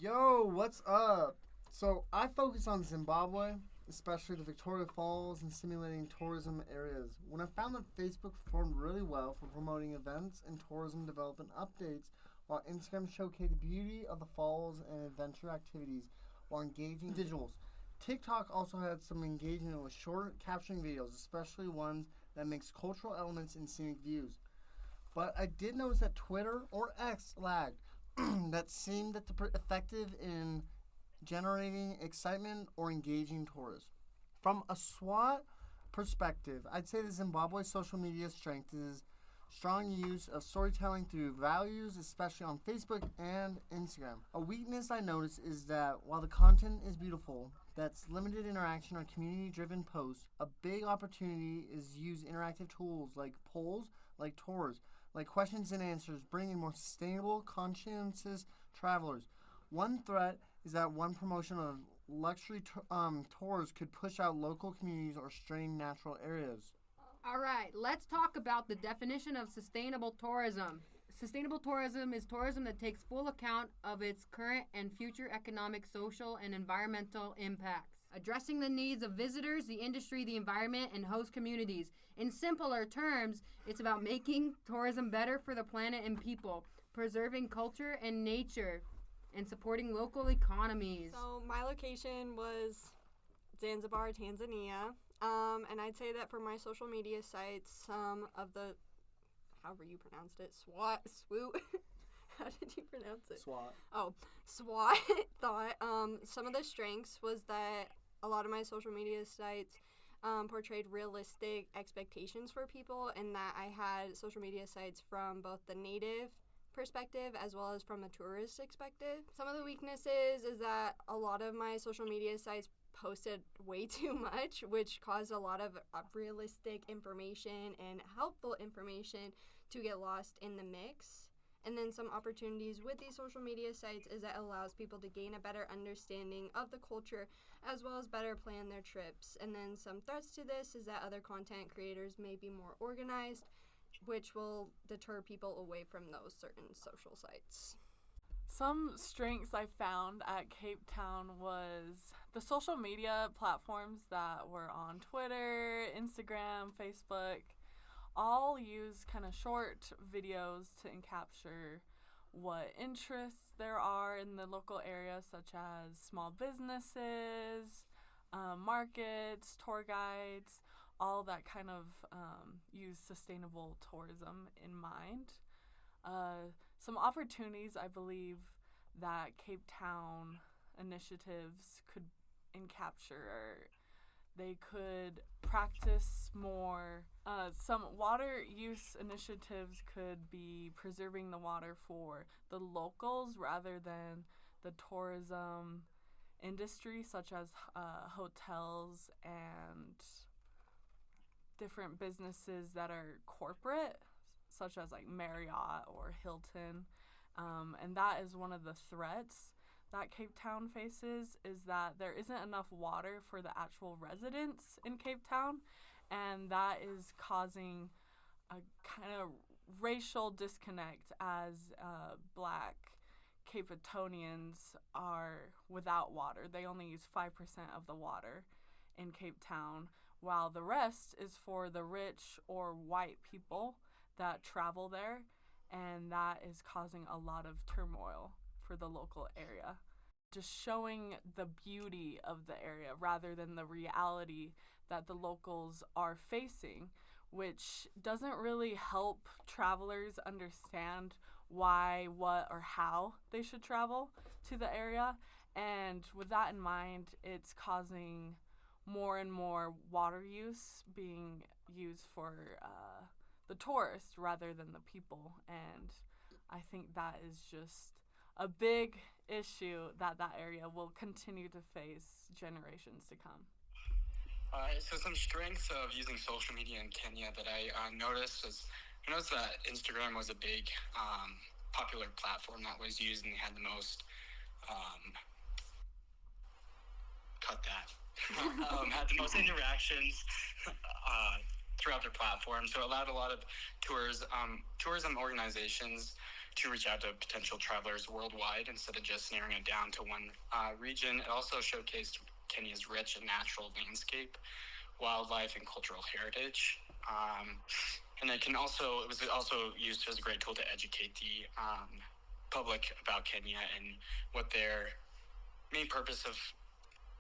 Yo, what's up? So I focus on Zimbabwe, especially the Victoria Falls and stimulating tourism areas. When I found that Facebook performed really well for promoting events and tourism development updates, while Instagram showcased the beauty of the falls and adventure activities while engaging visuals. TikTok also had some engagement with short captioning videos, especially ones that mix cultural elements and scenic views. But I did notice that Twitter or X lagged. That seemed that effective in generating excitement or engaging tourists. From a SWOT perspective, I'd say the Zimbabwe social media strength is strong use of storytelling through values, especially on Facebook and Instagram. A weakness I notice is that while the content is beautiful, that's limited interaction or community-driven posts. A big opportunity is use interactive tools like polls, like tours, like questions and answers, bringing more sustainable, conscientious travelers. One threat is that one promotion of luxury tours could push out local communities or strain natural areas. All right, let's talk about the definition of sustainable tourism. Sustainable tourism is tourism that takes full account of its current and future economic, social, and environmental impacts, addressing the needs of visitors, the industry, the environment, and host communities. In simpler terms, it's about making tourism better for the planet and people, preserving culture and nature, and supporting local economies. So my location was Zanzibar, Tanzania. And I'd say that for my social media sites, some of the, however you pronounced it, swoot. How did you pronounce it? SWOT. Oh, SWAT thought some of the strengths was that a lot of my social media sites portrayed realistic expectations for people, and that I had social media sites from both the native perspective as well as from a tourist perspective. Some of the weaknesses is that a lot of my social media sites posted way too much, which caused a lot of realistic information and helpful information to get lost in the mix. And then some opportunities with these social media sites is that it allows people to gain a better understanding of the culture as well as better plan their trips. And then some threats to this is that other content creators may be more organized, which will deter people away from those certain social sites. Some strengths I found at Cape Town was the social media platforms that were on Twitter, Instagram, Facebook, all use kind of short videos to capture what interests there are in the local area, such as small businesses, markets, tour guides, all that kind of use sustainable tourism in mind. Some opportunities I believe that Cape Town initiatives could capture. They could practice more. Some water use initiatives could be preserving the water for the locals rather than the tourism industry, such as hotels and different businesses that are corporate, such as like Marriott or Hilton. And that is one of the threats that Cape Town faces, is that there isn't enough water for the actual residents in Cape Town, and that is causing a kind of racial disconnect as Black Capetonians are without water. They only use 5% of the water in Cape Town, while the rest is for the rich or white people that travel there, and that is causing a lot of turmoil for the local area. Just showing the beauty of the area rather than the reality that the locals are facing, which doesn't really help travelers understand why, what, or how they should travel to the area. And with that in mind, it's causing more and more water use being used for the tourists rather than the people. And I think that is just a big issue that area will continue to face generations to come. So some strengths of using social media in Kenya that I noticed that Instagram was a big popular platform that was used, and they had the most had the most interactions throughout their platform. So it allowed a lot of tourism organizations to reach out to potential travelers worldwide instead of just narrowing it down to one region. It also showcased Kenya's rich and natural landscape, wildlife, and cultural heritage. And it was also used as a great tool to educate the public about Kenya and what their main purpose of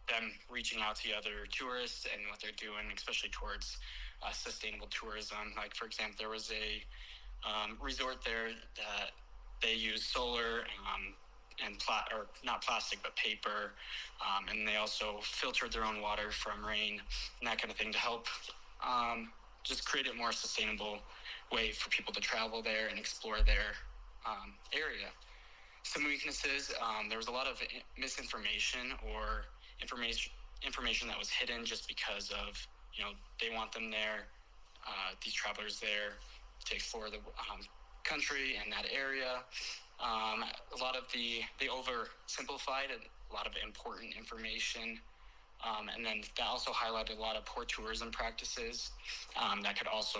them reaching out to other tourists and what they're doing, especially towards sustainable tourism. Like, for example, there was a resort there that they use solar and not plastic, but paper. And they also filtered their own water from rain and that kind of thing to help just create a more sustainable way for people to travel there and explore their area. Some weaknesses, there was a lot of misinformation or information that was hidden just because of, they want them there, these travelers there to explore the country and that area. A lot of they oversimplified a lot of important information. And then that also highlighted a lot of poor tourism practices that could also,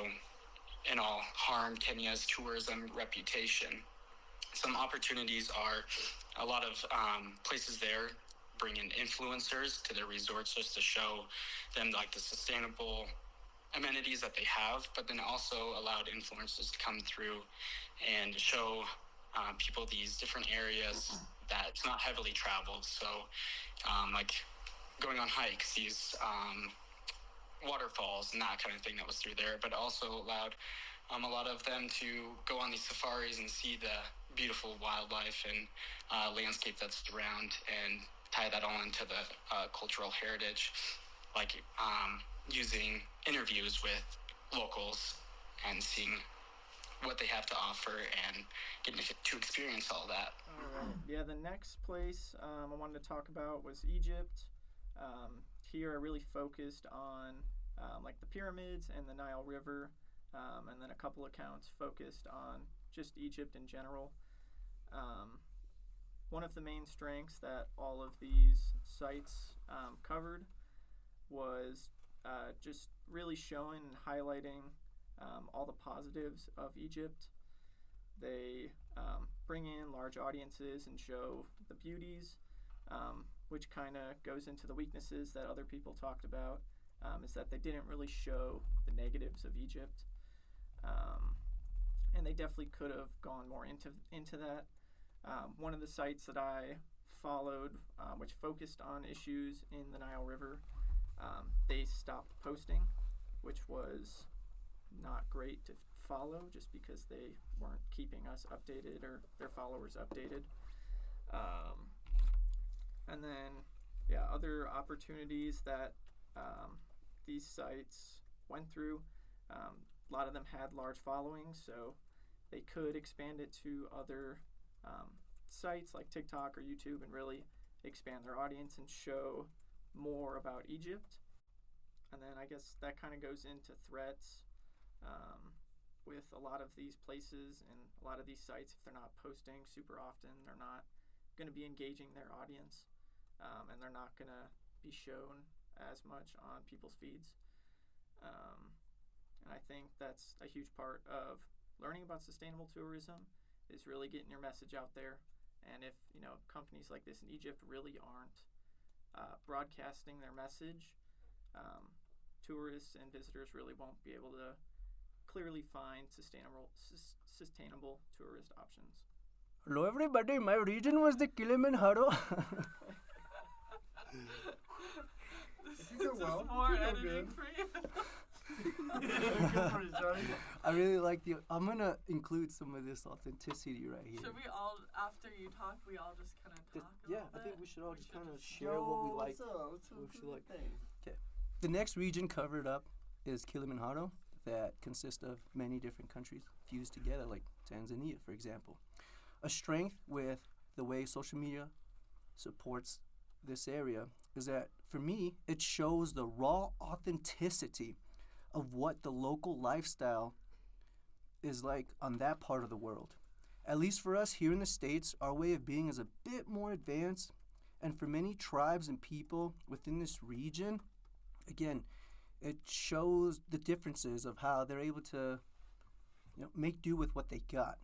harm Kenya's tourism reputation. Some opportunities are a lot of places there bring in influencers to their resorts just to show them like the sustainable amenities that they have, but then also allowed influencers to come through and show people these different areas that's not heavily traveled. So like going on hikes, these waterfalls and that kind of thing that was through there, but also allowed a lot of them to go on these safaris and see the beautiful wildlife and landscape that's around and tie that all into the cultural heritage, like using interviews with locals and seeing what they have to offer and getting to experience all that. All right. Yeah, the next place I wanted to talk about was Egypt. Here I really focused on like the pyramids and the Nile River, and then a couple accounts focused on just Egypt in general. One of the main strengths that all of these sites covered was just really showing and highlighting all the positives of Egypt. They bring in large audiences and show the beauties, which kind of goes into the weaknesses that other people talked about, is that they didn't really show the negatives of Egypt. And they definitely could have gone more into that. One of the sites that I followed, which focused on issues in the Nile River, they stopped posting, which was not great to follow just because they weren't keeping us updated or their followers updated. And then, other opportunities that these sites went through, a lot of them had large followings, so they could expand it to other sites like TikTok or YouTube and really expand their audience and show more about Egypt. And then I guess that kind of goes into threats with a lot of these places and a lot of these sites. If they're not posting super often, they're not going to be engaging their audience, and they're not going to be shown as much on people's feeds. And I think that's a huge part of learning about sustainable tourism, is really getting your message out there. And if companies like this in Egypt really aren't broadcasting their message, tourists and visitors really won't be able to clearly find sustainable tourist options. Hello everybody, my region was the Kilimanjaro. You did well. More You did editing good. for you. Good for you, Johnny. I really like I'm gonna include some of this authenticity right here. Should we all, after you talk, we all just kind of talk a Yeah, little I think bit? we should all just kind of just- share what we like. What's up? What's what we like. thing? The next region covered up is Kilimanjaro, that consists of many different countries fused together, like Tanzania, for example. A strength with the way social media supports this area is that, for me, it shows the raw authenticity of what the local lifestyle is like on that part of the world. At least for us here in the States, our way of being is a bit more advanced, and for many tribes and people within this region, again, it shows the differences of how they're able to make do with what they got.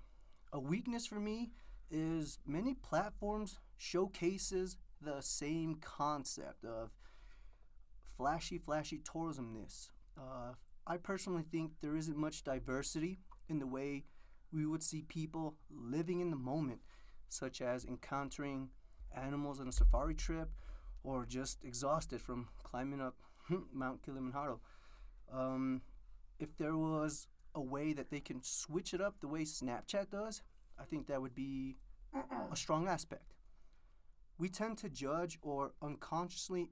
A weakness for me is many platforms showcases the same concept of flashy tourismness. I personally think there isn't much diversity in the way we would see people living in the moment, such as encountering animals on a safari trip or just exhausted from climbing up Mount Kilimanjaro. If there was a way that they can switch it up the way Snapchat does, I think that would be a strong aspect. We tend to judge or unconsciously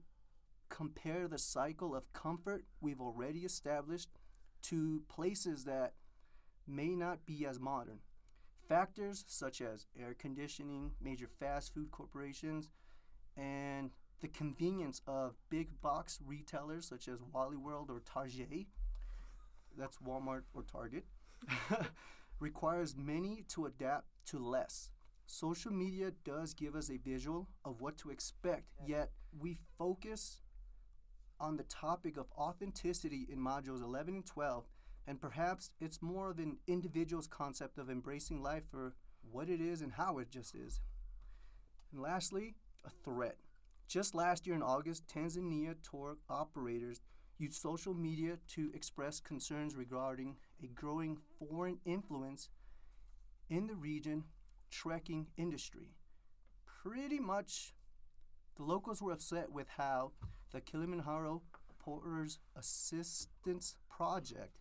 compare the cycle of comfort we've already established to places that may not be as modern. Factors such as air conditioning, major fast food corporations, and the convenience of big box retailers such as Wally World or Target, that's Walmart or Target, requires many to adapt to less. Social media does give us a visual of what to expect, yet we focus on the topic of authenticity in modules 11 and 12, and perhaps it's more of an individual's concept of embracing life for what it is and how it just is. And lastly, a threat. Just last year in August, Tanzania tour operators used social media to express concerns regarding a growing foreign influence in the region trekking industry. Pretty much, the locals were upset with how the Kilimanjaro Porters Assistance Project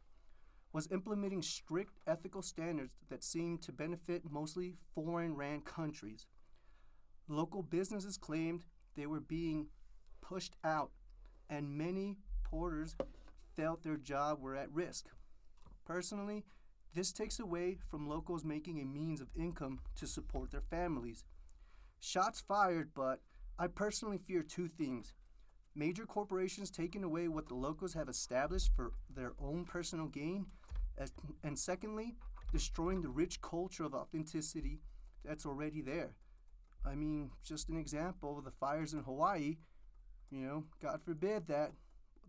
was implementing strict ethical standards that seemed to benefit mostly foreign-ran countries. Local businesses claimed they were being pushed out, and many porters felt their job were at risk. Personally, this takes away from locals making a means of income to support their families. Shots fired, but I personally fear two things. Major corporations taking away what the locals have established for their own personal gain, and secondly, destroying the rich culture of authenticity that's already there. I mean, just an example, the fires in Hawaii, God forbid that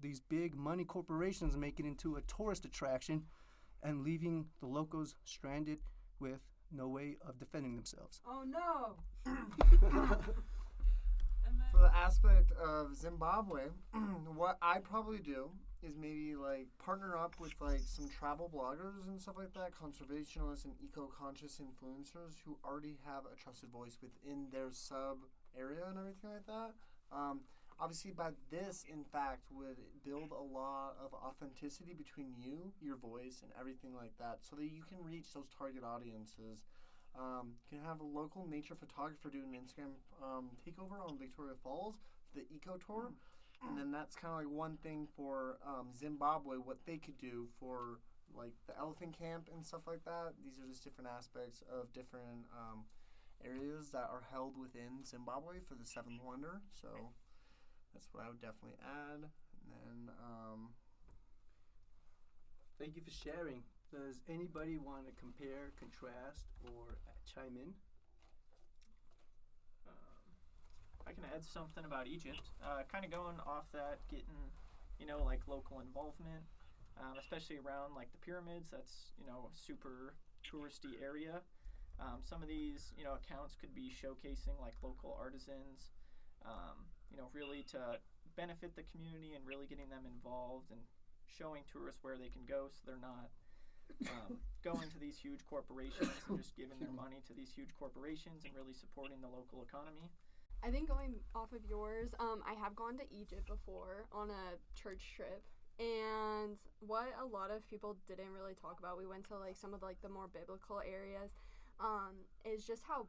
these big money corporations make it into a tourist attraction and leaving the locals stranded with no way of defending themselves. Oh no! For the aspect of Zimbabwe, what I probably do is maybe like partner up with like some travel bloggers and stuff like that, conservationists and eco-conscious influencers who already have a trusted voice within their sub area and everything like that. Obviously, by this, in fact, would build a lot of authenticity between you, your voice, and everything like that, so that you can reach those target audiences. You can have a local nature photographer do an Instagram takeover on Victoria Falls, the eco tour, and then that's kind of like one thing for Zimbabwe, what they could do for like the elephant camp and stuff like that. These are just different aspects of different areas that are held within Zimbabwe for the Seventh Wonder. So that's what I would definitely add. And then Thank you for sharing. Does anybody want to compare, contrast, or chime in? I can add something about Egypt. Kind of going off that, getting, like local involvement, especially around like the pyramids. That's, a super touristy area. Some of these, accounts could be showcasing like local artisans, really to benefit the community and really getting them involved and showing tourists where they can go so they're not going to these huge corporations and just giving their money to these huge corporations and really supporting the local economy. I think going off of yours, I have gone to Egypt before on a church trip, and what a lot of people didn't really talk about, we went to like some of like the more biblical areas, is just how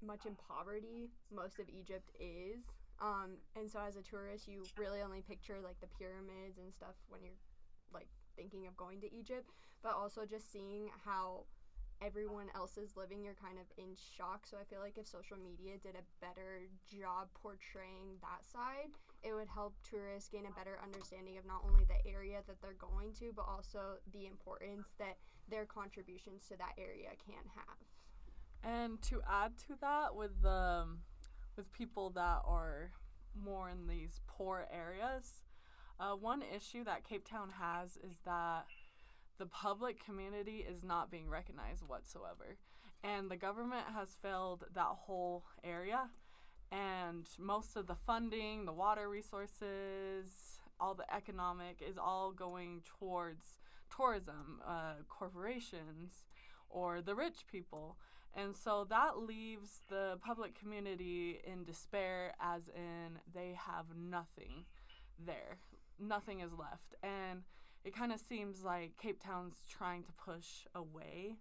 much in poverty most of Egypt is. And so as a tourist, you really only picture like the pyramids and stuff when you're like thinking of going to Egypt, but also just seeing how everyone else is living, you're kind of in shock. So I feel like if social media did a better job portraying that side, it would help tourists gain a better understanding of not only the area that they're going to, but also the importance that their contributions to that area can have. And to add to that, with people that are more in these poor areas, one issue that Cape Town has is that the public community is not being recognized whatsoever. and the government has failed that whole area. And most of the funding, the water resources, all the economic is all going towards tourism, corporations, or the rich people. And so that leaves the public community in despair, as in they have nothing there. Nothing is left. And it kind of seems like Cape Town's trying to push away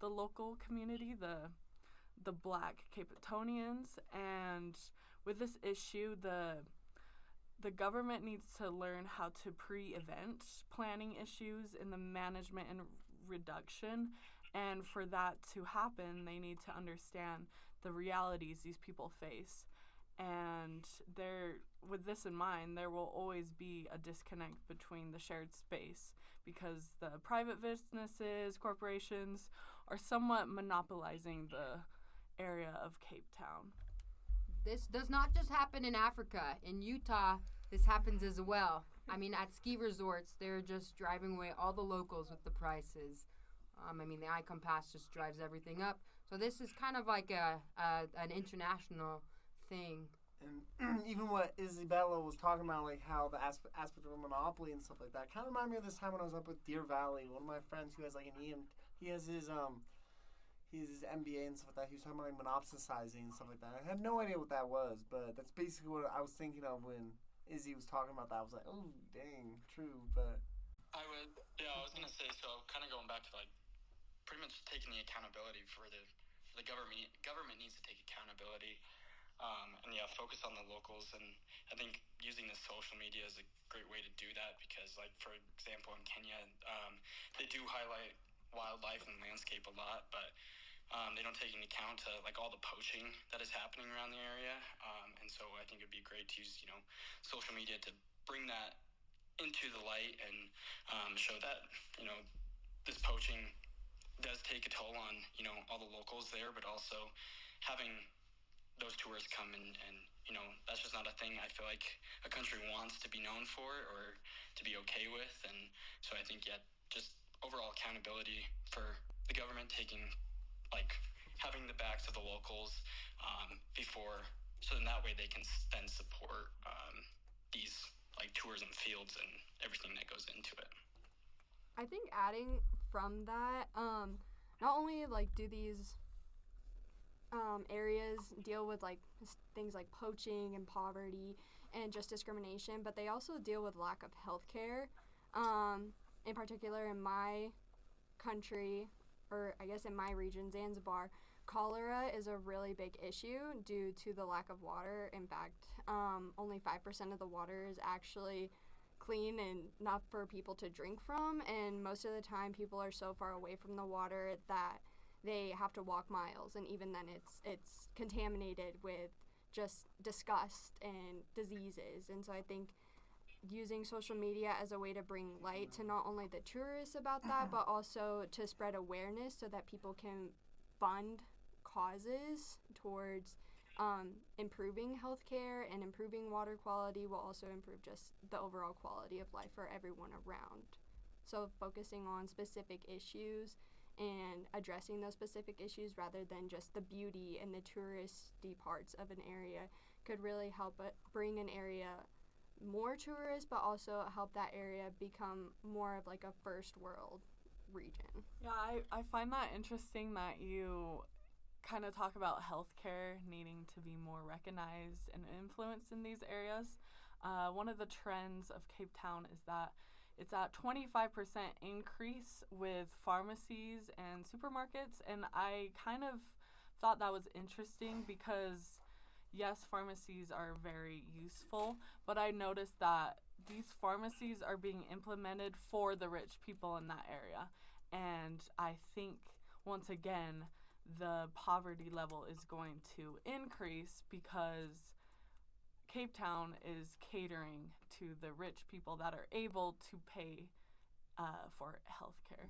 the local community, the Black Capetonians. And with this issue, the government needs to learn how to pre-event planning issues in the management and reduction. And for that to happen, they need to understand the realities these people face. And with this in mind, there will always be a disconnect between the shared space, because the private businesses, corporations, are somewhat monopolizing the area of Cape Town. This does not just happen in Africa. In Utah, this happens as well. I mean, at ski resorts, they're just driving away all the locals with the prices. The Icon Pass just drives everything up. So this is kind of like an international thing. And even what Isabella was talking about, like how the aspect of a monopoly and stuff like that, kind of reminded me of this time when I was up with Deer Valley. One of my friends who has like an he has his MBA and stuff like that. He was talking about like monopolicizing and stuff like that. I had no idea what that was, but that's basically what I was thinking of when Izzy was talking about that. I was like, oh, dang, true, but... I was going to say, so kind of going back to like pretty much taking the accountability for the government. Government needs to take accountability and focus on the locals. And I think using the social media is a great way to do that, because like, for example, in Kenya, they do highlight wildlife and landscape a lot, but they don't take into account like all the poaching that is happening around the area. And so I think it'd be great to use, social media to bring that into the light and show that, this poaching does take a toll on, all the locals there, but also having those tourists come and that's just not a thing I feel like a country wants to be known for or to be okay with. And so I think, just overall accountability for the government having the backs of the locals before, so then that way they can then support these like tourism fields and everything that goes into it. I think adding from that, not only like do these areas deal with like things like poaching and poverty and just discrimination, but they also deal with lack of healthcare. In particular, in my country, or I guess in my region, Zanzibar, cholera is a really big issue due to the lack of water. In fact, only 5% of the water is actually clean and enough for people to drink from, and most of the time people are so far away from the water that they have to walk miles, and even then it's contaminated with just disgust and diseases. And so I think using social media as a way to bring light to not only the tourists about that, but also to spread awareness so that people can fund causes towards improving healthcare and improving water quality will also improve just the overall quality of life for everyone around. So focusing on specific issues and addressing those specific issues rather than just the beauty and the touristy parts of an area could really help bring an area more tourists, but also help that area become more of like a first world region. Yeah, I find that interesting that you kind of talk about healthcare needing to be more recognized and influenced in these areas. One of the trends of Cape Town is that it's at 25% increase with pharmacies and supermarkets, and I kind of thought that was interesting because yes, pharmacies are very useful, but I noticed that these pharmacies are being implemented for the rich people in that area. And I think, once again, the poverty level is going to increase because Cape Town is catering to the rich people that are able to pay for health care.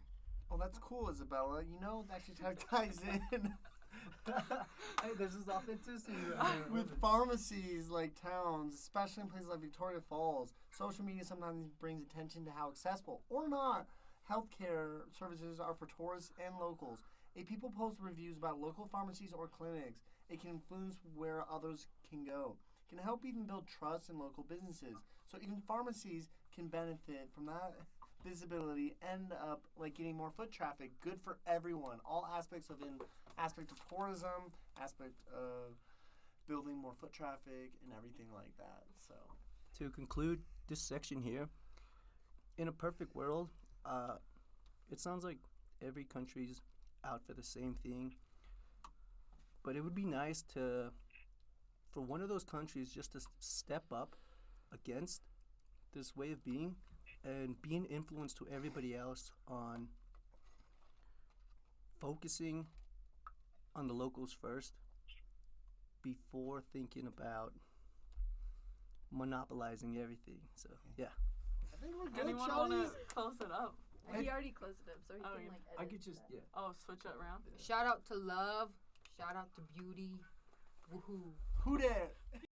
Oh, that's cool, Isabella. That actually ties in. Hey, this is authenticity. With pharmacies like towns, especially in places like Victoria Falls, social media sometimes brings attention to how accessible or not healthcare services are for tourists and locals. If people post reviews about local pharmacies or clinics, it can influence where others can go. It can help even build trust in local businesses. So even pharmacies can benefit from that visibility, end up like getting more foot traffic. Good for everyone. All aspects of tourism, aspect of building more foot traffic and everything like that. So To conclude this section here, in a perfect world, it sounds like every country's out for the same thing. But it would be nice for one of those countries just to step up against this way of being and be an influence to everybody else on focusing on the locals first before thinking about monopolizing everything. So, yeah. I think we're good, Anyone want to Charlies. close it up? He already closed it up, so he Oh, can yeah. like I edit. could just, yeah. Oh, switch it around? Shout out to love. Shout out to beauty. Woohoo. Who dat?